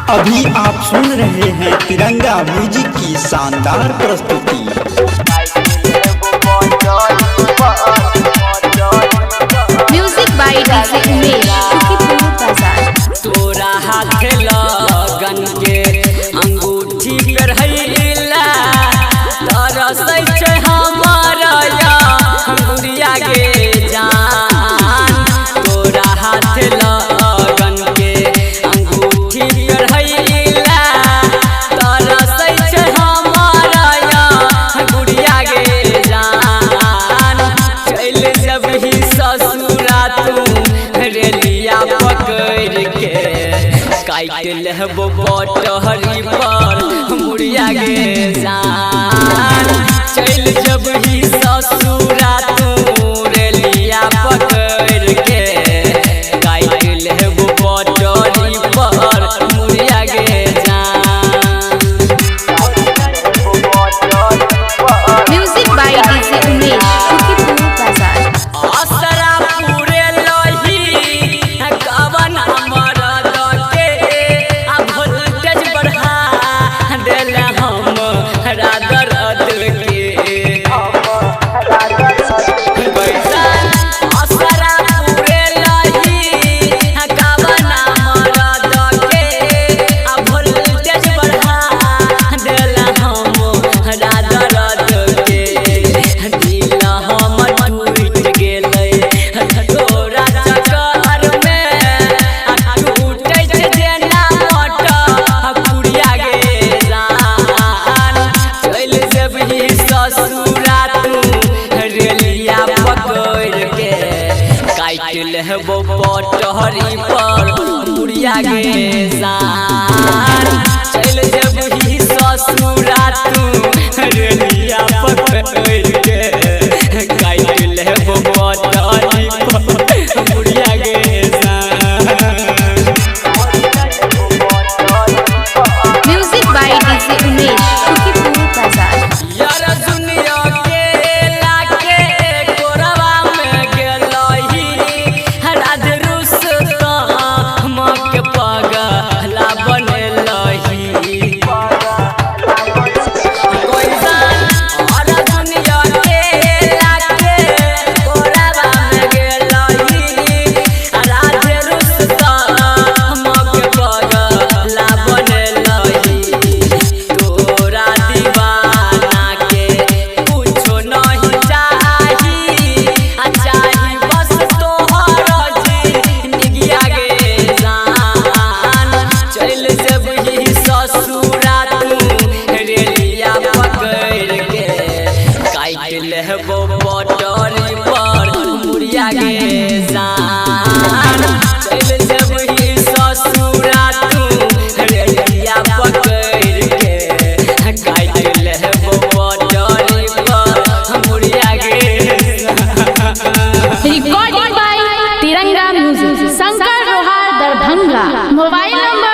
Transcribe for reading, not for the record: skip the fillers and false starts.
अभी आप सुन रहे हैं तिरंगा म्यूजिक की शानदार प्रस्तुति। म्यूजिक बाय डीजे उमेश तोरा हाथ लगन के अंगूठी करहैला तरसै छै हमारा या अंगुरिया के जान। तोरा हाथ लगन के अंगूठी करहैला तरसै छै हमारा या अंगुरिया के जान। चल जब ही ससुरा तू रेलिया पकड़ के काट लेबो बटहरी पर मुड़िया गे जान। चल जब ही ससुरा तू रेलिया पकड़ के काट लेबो बटहरी पर मुड़िया गे जान। म्यूजिक बाय डीजे उमेश असरा पूरे लही कवन मरद के आ वोल्टेज बढ़ा देल हम दर्द के असरा पूरे लही कवन मरद के आ वोल्टेज बढ़ा देल हम दर्द के। दिल हम टूट गेलै तोरा चक्कर में टूटै छै जेना मट कुड़िया गे जान। चल जब ही ससुरा तू रेलिया पकड़ के काट लेबो बटहरी पर मुड़िया गे जान। चल जब ही ससुरा तू रेलिया पकड़ के काट लेबो बटहरी पर मुड़िया गे जान। म्यूजिक बाय डीजे उमेश यार दुनिया के लाके कोरवा में गेलही राज रुस मक पगला बनलही। ससुरा तू रेलिया पकड़ के काट लेबो बटहरी पर मुड़िया गे जान। चल जब ही ससुरा तू रेलिया पकड़ के काट लेबो बटहरी पर मुड़िया गे जान। Recording by Tiranga music Shankar Rohar Darbhanga. Mobile number